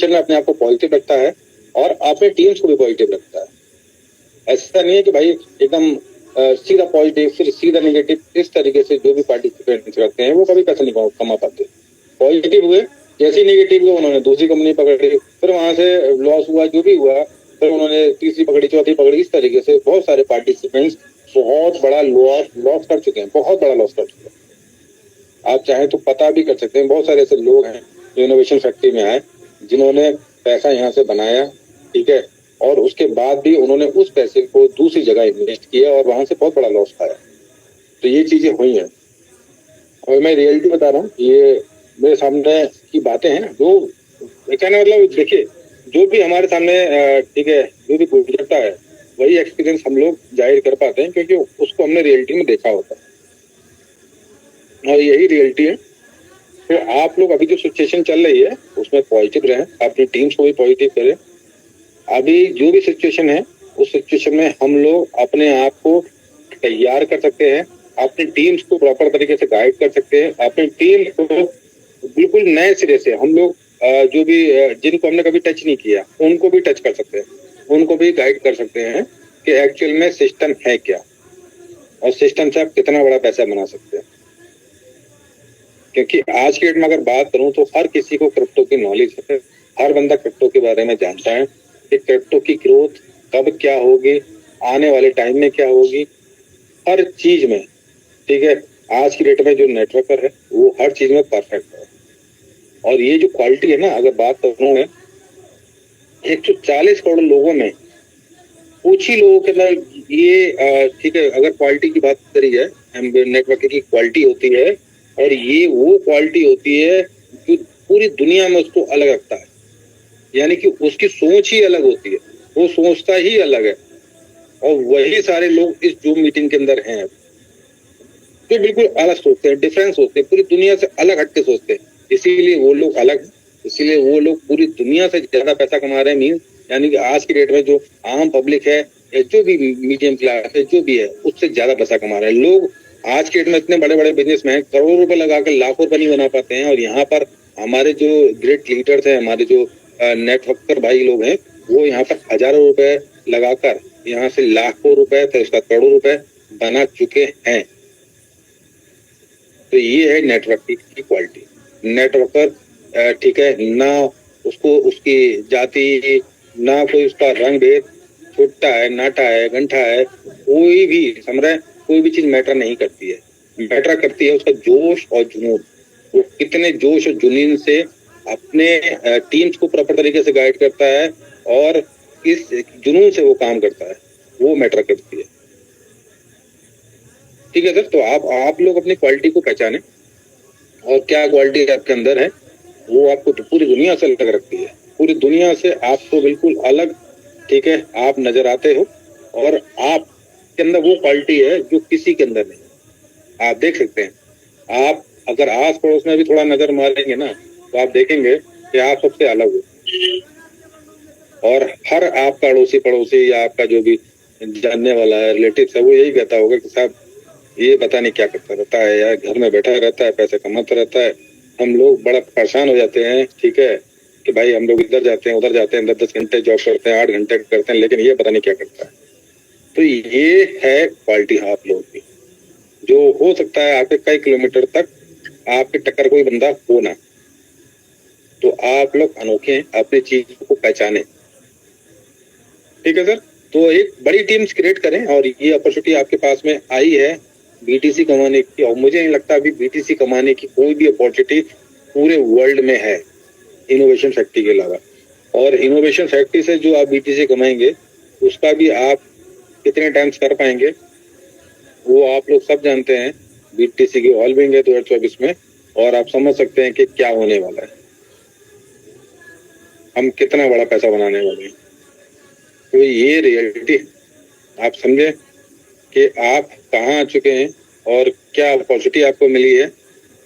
Situation में अपने आप को पॉजिटिव रखता है और अपने टीम्स को भी पॉजिटिव रखता है। ऐसा नहीं है कि भाई एकदम सीधा पॉजिटिव फिर सीधा नेगेटिव, इस तरीके से जो भी पार्टिसिपेंट करते हैं वो कभी पैसा नहीं कमा पाते। पॉजिटिव हुए, जैसे ही नेगेटिव हुआ उन्होंने दूसरी कंपनी पकड़ी, फिर वहां से लॉस हुआ, जो भी हुआ, फिर उन्होंने तीसरी पकड़ी, चौथी पकड़ी, इस तरीके से बहुत सारे पार्टिसिपेंट्स बहुत बड़ा लॉस कर चुके हैं, बहुत बड़ा लॉस कर चुके हैं। आप चाहें तो पता भी कर सकते हैं, बहुत सारे ऐसे लोग हैं जो इनोवेशन फैक्ट्री में आए, जिन्होंने पैसा यहाँ से बनाया, ठीक है, और उसके बाद भी उन्होंने उस पैसे को दूसरी जगह इन्वेस्ट किया और वहां से बहुत बड़ा लॉस खाया। तो ये चीजें हुई हैं और मैं रियलिटी बता रहा हूँ, ये मेरे सामने की बातें हैं। जो कहने मतलब देखिए, जो भी हमारे सामने ठीक है, जो भी गुजरता है वही एक्सपीरियंस हम लोग जाहिर कर पाते हैं, क्योंकि उसको हमने रियलिटी में देखा होता है और यही रियलिटी है। तो आप लोग अभी जो सिचुएशन चल रही है उसमें पॉजिटिव रहें, अपनी टीम्स को भी पॉजिटिव करें। अभी जो भी सिचुएशन है उस सिचुएशन में हम लोग अपने आप को तैयार कर सकते हैं, अपनी टीम्स को प्रॉपर तरीके से गाइड कर सकते हैं, अपनी टीम को बिल्कुल नए सिरे से हम लोग जो भी जिनको हमने कभी टच नहीं किया उनको भी टच कर सकते हैं, उनको भी गाइड कर सकते हैं कि एक्चुअल में सिस्टम है क्या और सिस्टम से आप कितना बड़ा पैसा बना सकते हैं। क्योंकि आज के डेट में अगर बात करूं तो हर किसी को क्रिप्टो की नॉलेज है, हर बंदा क्रिप्टो के बारे में जानता है कि क्रिप्टो की ग्रोथ कब क्या होगी, आने वाले टाइम में क्या होगी, हर चीज में, ठीक है। आज की डेट में जो नेटवर्कर है वो हर चीज में परफेक्ट है। और ये जो क्वालिटी है ना, अगर बात करूं मैं 140 करोड़ लोगों में कुछ ही लोगों के अंदर ये ठीक है, अगर क्वालिटी की बात करी जाए, नेटवर्किंग की क्वालिटी होती है और ये वो क्वालिटी होती है जो पूरी दुनिया में उसको अलग रखता है। यानी कि उसकी सोच ही अलग होती है, वो सोचता ही अलग है। और वही सारे लोग इस जूम मीटिंग के अंदर हैं जो बिल्कुल अलग सोचते हैं, डिफरेंस होते हैं, पूरी दुनिया से अलग हटके सोचते हैं। इसीलिए वो लोग अलग हैं, इसीलिए वो लोग पूरी दुनिया से ज्यादा पैसा कमा रहे हैं। मीन यानी कि आज की डेट में जो आम पब्लिक है या जो भी मीडियम क्लास है, जो भी है, उससे ज्यादा पैसा कमा रहे हैं लोग। आज के डेट में इतने बड़े बड़े बिजनेसमैन करोड़ों रुपए लगा कर लाखों रुपए नहीं बना पाते हैं, और यहाँ पर हमारे जो ग्रेट लीडर्स हैं, हमारे जो नेटवर्कर भाई लोग हैं, वो यहाँ पर हजारों रुपए लगाकर यहाँ से लाखों रुपए फिर उसका करोड़ों रुपए बना चुके हैं। तो ये है नेटवर्किंग की क्वालिटी। नेटवर्कर ठीक है, ना उसको उसकी जाति, ना कोई उसका रंग भेद, छोटा है, नाटा है, गंठा है, कोई भी समझ रहे, कोई भी चीज मैटर नहीं करती है। मैटर करती है उसका जोश और जुनून। वो कितने जोश और जुनून से अपने टीम्स को प्रॉपर तरीके से गाइड करता है और किस जुनून से वो काम करता है, वो मैटर करती है। ठीक है सर, तो आप लोग अपनी क्वालिटी को पहचाने और क्या क्वालिटी आपके अंदर है वो आपको तो पूरी दुनिया से अलग रखती है, पूरी दुनिया से आपको बिल्कुल अलग, ठीक है, आप नजर आते हो और आप के अंदर वो क्वालिटी है जो किसी के अंदर नहीं। आप देख सकते हैं, आप अगर आस पड़ोस में भी थोड़ा नजर मारेंगे ना तो आप देखेंगे कि आप सबसे अलग हो। और हर आपका अड़ोसी पड़ोसी या आपका जो भी जानने वाला है, रिलेटिव है, वो यही कहता होगा कि साहब ये पता नहीं क्या करता रहता है यार, घर में बैठा रहता है, पैसे कमाता रहता है। हम लोग बड़ा परेशान हो जाते हैं, ठीक है, कि भाई हम लोग इधर जाते हैं उधर जाते हैं, 10-10 घंटे जॉब करते हैं, 8 घंटे करते हैं, लेकिन ये पता नहीं क्या करता है। तो ये है क्वालिटी आप लोगों की, जो हो सकता है आपके कई किलोमीटर तक आपके टक्कर कोई बंदा हो ना। तो आप लोग अनोखे हैं, अपनी चीज को पहचाने। ठीक है सर, तो एक बड़ी टीम्स क्रिएट करें और ये अपॉर्चुनिटी आपके पास में आई है बीटीसी कमाने की, और मुझे नहीं लगता अभी बीटीसी कमाने की कोई भी अपॉर्चुनिटी पूरे वर्ल्ड में है इनोवेशन फैक्ट्री के अलावा। और इनोवेशन फैक्ट्री से जो आप बीटीसी कमाएंगे उसका भी आप कितने टाइम्स कर पाएंगे वो आप लोग सब जानते हैं। बीटीसी की हॉल्विंग है 2024 में, और आप समझ सकते हैं कि क्या होने वाला है, हम कितना बड़ा पैसा बनाने वाले हैं। तो ये रियलिटी आप समझे कि आप कहाँ आ चुके हैं और क्या अपॉर्चुनिटी आपको मिली है।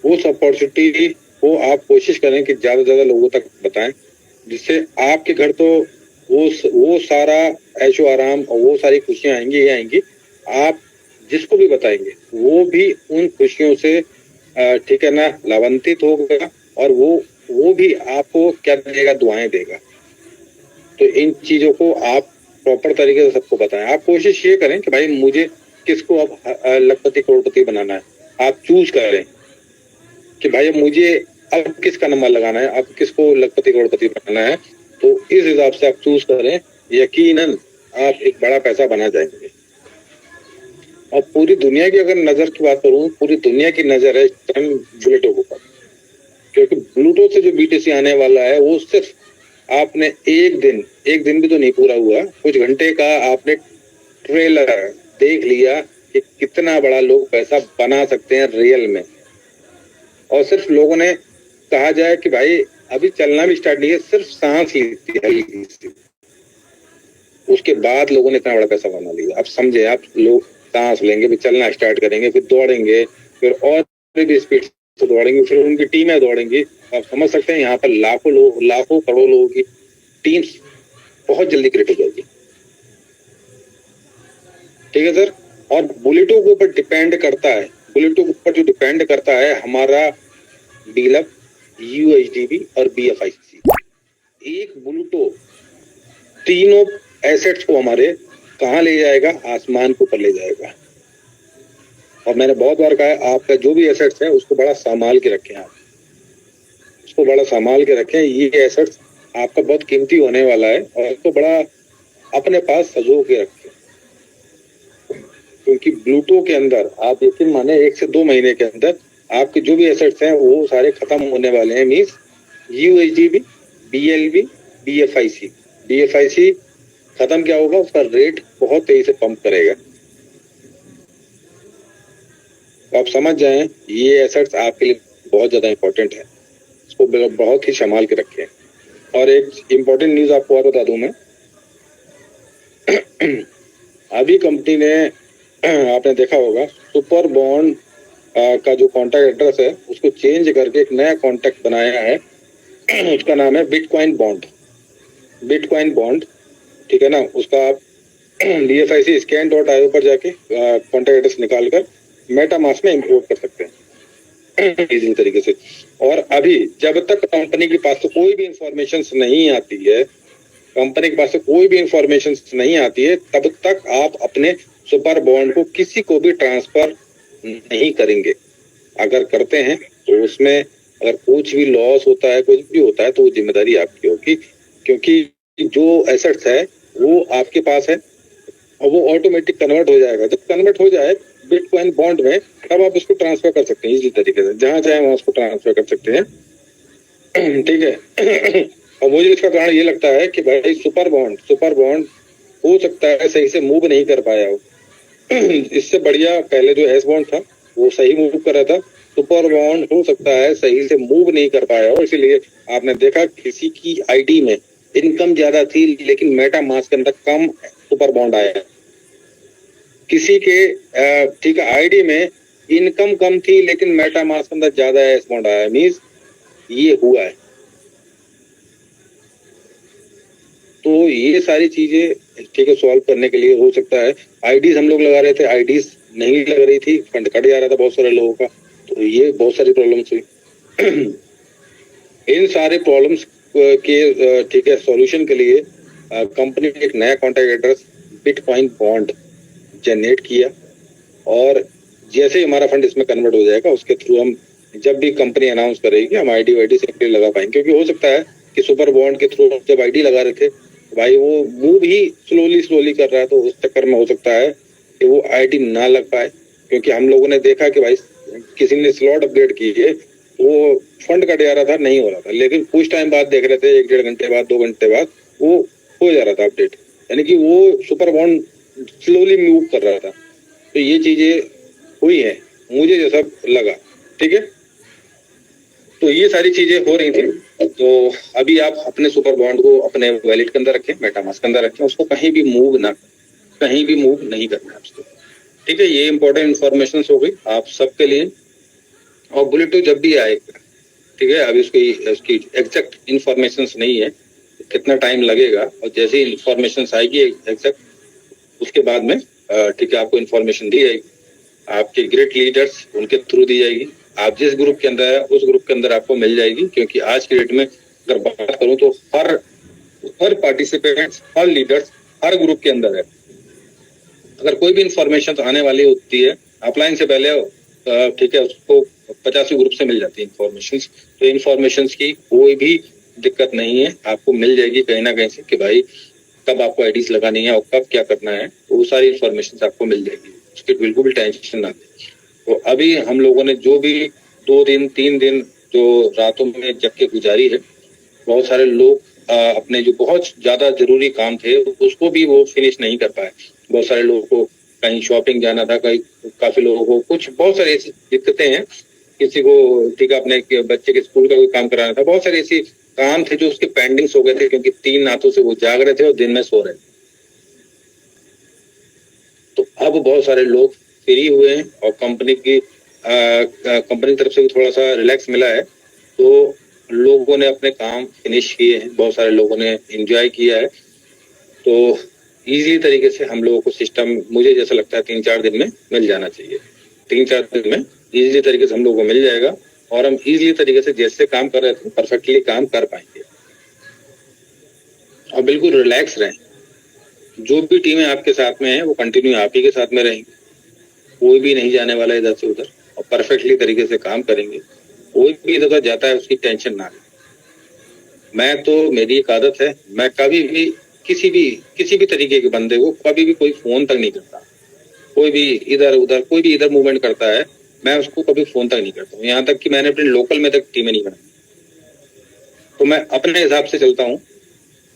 उस अपॉर्चुनिटी को आप कोशिश करें कि ज्यादा से ज्यादा लोगों तक बताएं, जिससे आपके घर तो वो सारा ऐशो आराम और वो सारी खुशियां आएंगी ही आएंगी। आप जिसको भी बताएंगे वो भी उन खुशियों से ठीक है ना लाभान्वित होगा, और वो वो भी आपको क्या देगा, दुआएं देगा। तो इन चीजों को आप प्रॉपर तरीके से सबको बताएं। आप कोशिश ये करें कि भाई मुझे किसको अब लखपति करोड़पति बनाना है, आप चूज करें कि भाई मुझे अब किसका नंबर लगाना है, अब किसको लखपति करोड़पति बनाना है। तो इस हिसाब से आप चूज करें, यकीनन आप एक बड़ा पैसा बना जाएंगे। और पूरी दुनिया की अगर नजर की बात करूं, पूरी दुनिया की नजर है इस टाइम बुलेटो के ऊपर, क्योंकि ब्लूटूथ से जो बीटीसी आने वाला है वो सिर्फ आपने एक दिन भी तो नहीं पूरा हुआ, कुछ घंटे का आपने ट्रेलर देख लिया कि कितना बड़ा लोग पैसा बना सकते हैं रियल में। और सिर्फ लोगों ने कहा जाए कि भाई अभी चलना भी स्टार्ट नहीं है, सिर्फ सांस ली थी हल्की सी, उसके बाद लोगों ने इतना बड़ा पैसा बना लिया। अब समझे आप, लोग सांस लेंगे, फिर चलना स्टार्ट करेंगे, फिर दौड़ेंगे, फिर और भी स्पीड से दौड़ेंगे, फिर उनकी टीमें दौड़ेंगी। आप समझ सकते हैं यहाँ पर लाखों लोग, लाखों करोड़ों लोगों की टीम्स बहुत जल्दी क्रिएट हो जाएगी। ठीक है सर। और बुलेटों के ऊपर डिपेंड करता है, बुलेटों के ऊपर जो डिपेंड करता है हमारा डीलप, यूएचडीबी और बीएफआईसी। एक बुलेटो तीनों एसेट्स को हमारे कहाँ ले जाएगा, आसमान के ऊपर ले जाएगा। और मैंने बहुत बार कहा है, आपका जो भी एसेट्स है उसको बड़ा संभाल के रखें, आप उसको बड़ा संभाल के रखें। ये एसेट्स आपका बहुत कीमती होने वाला है और इसको बड़ा अपने पास सजो के रखें, क्योंकि ब्लूटो के अंदर आप यकीन माने 1 से 2 महीने के अंदर आपके जो भी एसेट्स हैं वो सारे खत्म होने वाले हैं। मीन्स यूएचडीबी, बीएलबी, बीएफआईसी खत्म क्या होगा, उसका रेट बहुत तेजी से पंप करेगा। तो आप समझ जाएं, ये एसेट्स आपके लिए बहुत ज्यादा इंपॉर्टेंट है, इसको बहुत ही संभाल के रखें। और एक इम्पोर्टेंट न्यूज आपको और बता दूं मैं, अभी कंपनी ने आपने देखा होगा सुपर बॉन्ड का जो कॉन्टैक्ट एड्रेस है उसको चेंज करके एक नया कॉन्टैक्ट बनाया है। उसका नाम है बिटकॉइन बॉन्ड। ठीक है ना, उसका आप BFIC scan.io पर जाके कॉन्टैक्ट एड्रेस निकाल कर मेटामास्क में इंपोर्ट कर सकते हैं इजी तरीके से। और अभी जब तक कंपनी के पास कोई भी इंफॉर्मेशन नहीं आती है, तब तक आप अपने सुपर बॉन्ड को किसी को भी ट्रांसफर नहीं करेंगे। अगर करते हैं तो उसमें अगर कुछ भी लॉस होता है, कुछ भी होता है, तो वो जिम्मेदारी आपकी होगी, क्योंकि जो एसेट्स है वो आपके पास है और वो ऑटोमेटिक कन्वर्ट हो जाएगा। जब कन्वर्ट हो जाए बिटकॉइन बॉन्ड में, तब आप उसको ट्रांसफर कर सकते हैं इसी तरीके से, जहां चाहे वहां उसको ट्रांसफर कर सकते हैं। ठीक है। और मुझे इसका कारण ये लगता है कि भाई सुपर बॉन्ड हो सकता है सही से मूव नहीं कर पाया हो। इससे बढ़िया पहले जो एस बॉन्ड था वो सही मूव कर रहा था, सुपर बॉन्ड हो सकता है सही से मूव नहीं कर पाया हो, इसीलिए आपने देखा किसी की आईडी में इनकम ज्यादा थी लेकिन मेटामास्क के अंदर कम सुपर बॉन्ड आया। किसी के ठीक है आईडी में इनकम कम थी लेकिन मेटामास्क के अंदर ज्यादा एस बॉन्ड आया। मींस ये हुआ है। तो ये सारी चीजें ठीक है सॉल्व करने के लिए हो सकता है आईडीज हम लोग लगा रहे थे, आईडीज नहीं लग रही थी, फंड कट जा रहा था बहुत सारे लोगों का, तो ये बहुत सारी प्रॉब्लम्स हुई। इन सारे प्रॉब्लम्स के ठीक है सॉल्यूशन के लिए कंपनी ने एक नया contact address bitcoin bond generate किया। और जैसे ही हमारा फंड इसमें कन्वर्ट हो जाएगा उसके थ्रू हम जब भी कंपनी अनाउंस करेगी हम आईडी वाईडी सिंपली लगा पाएंगे। क्योंकि हो सकता है कि सुपर बॉन्ड के थ्रू जब आईडी लगा रहे थे भाई वो मूव ही स्लोली कर रहा है, तो उस चक्कर में हो सकता है कि वो आईडी ना लग पाए। क्योंकि हम लोगों ने देखा कि भाई किसी ने स्लॉट अपडेट की है, वो फंड कट जा रहा था, नहीं हो रहा था, लेकिन कुछ टाइम बाद देख रहे थे 1-1.5 घंटे बाद 2 घंटे बाद वो हो जा रहा था अपडेट, यानी कि वो सुपर बॉन्ड स्लोली मूव कर रहा था। तो ये चीजें हुई है मुझे जैसा लगा। ठीक है, तो ये सारी चीजें हो रही थी। तो अभी आप अपने सुपर बॉन्ड को अपने वैलेट के अंदर रखें, मेटामास्क के अंदर रखें, उसको कहीं भी मूव नहीं करना है उसको। ठीक है, ये इंपॉर्टेंट इन्फॉर्मेशन हो गई आप सबके लिए। और बुलेटो जब भी आएगा, ठीक है, अभी उसकी एग्जैक्ट इन्फॉर्मेशन नहीं है कितना टाइम लगेगा, और जैसे ही इन्फॉर्मेशन आएगी एग्जैक्ट उसके बाद में ठीक है आपको इन्फॉर्मेशन दी जाएगी, आपके ग्रेट लीडर्स उनके थ्रू दी जाएगी। आप जिस ग्रुप के अंदर है उस ग्रुप के अंदर आपको मिल जाएगी, क्योंकि आज की डेट में अगर बात करूं तो हर पार्टिसिपेंट्स, हर लीडर्स हर ग्रुप के अंदर है। अगर कोई भी इंफॉर्मेशन आने वाली होती है अपलाइन से पहले, ठीक है, उसको 50 ग्रुप से मिल जाती है इंफॉर्मेशन। तो इंफॉर्मेशन की कोई भी दिक्कत नहीं है, आपको मिल जाएगी कहीं ना कहीं से कि भाई कब आपको आईडीज लगानी है और कब क्या करना है, वो सारी इंफॉर्मेशन आपको मिल जाएगी, उसकी बिल्कुल भी टेंशन ना लें। तो अभी हम लोगों ने जो भी 2 दिन 3 दिन जो रातों में जग के गुजारी है, बहुत सारे लोग अपने जो बहुत ज्यादा जरूरी काम थे उसको भी वो फिनिश नहीं कर पाए। बहुत सारे लोगों को कहीं शॉपिंग जाना था, कहीं काफी लोगों को कुछ बहुत सारी ऐसी दिक्कतें हैं, किसी को ठीक है अपने बच्चे के स्कूल का कोई काम कराना था, बहुत सारे ऐसी काम थे जो उसके पेंडिंग्स हो गए थे, क्योंकि 3 रातों से वो जाग रहे थे और दिन में सो रहे थे। तो अब बहुत सारे लोग फ्री हुए हैं और कंपनी की तरफ से भी थोड़ा सा रिलैक्स मिला है, तो लोगों ने अपने काम फिनिश किए हैं, बहुत सारे लोगों ने एंजॉय किया है। तो इजी तरीके से हम लोगों को सिस्टम, मुझे जैसा लगता है 3-4 दिन में मिल जाना चाहिए। 3-4 दिन में इजीली तरीके से हम लोगों को मिल जाएगा और हम इजीली तरीके से जैसे काम कर रहे थे परफेक्टली काम कर पाएंगे। और बिल्कुल रिलैक्स रहें, जो भी टीमें आपके साथ में है वो कंटिन्यू आप ही के साथ में रहेंगी, कोई भी नहीं जाने वाला इधर से उधर, और परफेक्टली तरीके से काम करेंगे। कोई भी इधर उधर जाता है उसकी टेंशन ना लें। मैं तो, मेरी एक आदत है, मैं कभी भी किसी भी तरीके के बंदे को कभी भी कोई फोन तक नहीं करता। कोई भी इधर मूवमेंट करता है, मैं उसको कभी फोन तक नहीं करता हूँ। यहाँ तक कि मैंने अपने लोकल में तक टीमें नहीं बनाई। तो मैं अपने हिसाब से चलता हूँ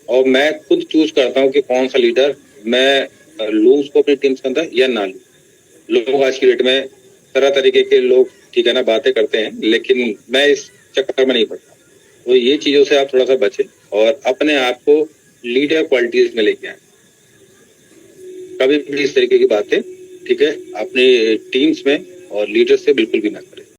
और मैं खुद चूज करता हूँ कि कौन सा लीडर मैं लूँ उसको अपनी टीम्स के अंदर या ना लूँ। लोग आज की डेट में तरह तरीके के लोग, ठीक है ना, बातें करते हैं, लेकिन मैं इस चक्कर में नहीं पड़ता। तो ये चीजों से आप थोड़ा सा बचें और अपने आप को लीडर क्वालिटीज में लेके आए। कभी भी इस तरीके की बातें, ठीक है, अपनी टीम्स में और लीडर से बिल्कुल भी ना करें।